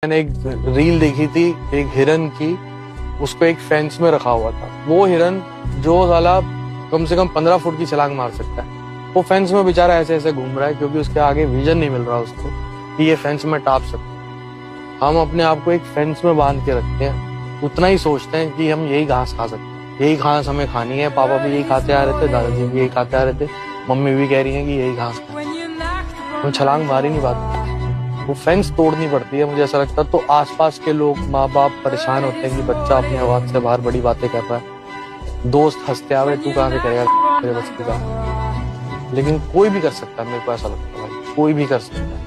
मैंने एक रील देखी थी एक हिरन की, उसको एक फेंस में रखा हुआ था। वो हिरन जो साला कम से कम 15 फुट की छलांग मार सकता है, वो फेंस में बेचारा ऐसे ऐसे घूम रहा है क्योंकि उसके आगे विजन नहीं मिल रहा उसको कि ये फेंस में टाप सकता। हम अपने आप को एक फेंस में बांध के रखते हैं, उतना ही सोचते हैं कि हम यही घास खा सकते हैं, यही घास हमें खानी है। पापा भी यही खाते आ रहे थे, दादाजी भी यही खाते आ रहे थे, मम्मी भी कह रही है कि यही घास खाए। हम छलांग मार ही नहीं पाते, वो फेंस तोड़नी पड़ती है। मुझे ऐसा लगता है तो आसपास के लोग, माँ बाप परेशान होते हैं कि बच्चा अपनी आवाज से बाहर बड़ी बातें कर रहा है, दोस्त हंसते आवे तू कहाँ से करेगा, लेकिन कोई भी कर सकता है। मेरे को ऐसा लगता है भाई कोई भी कर सकता है।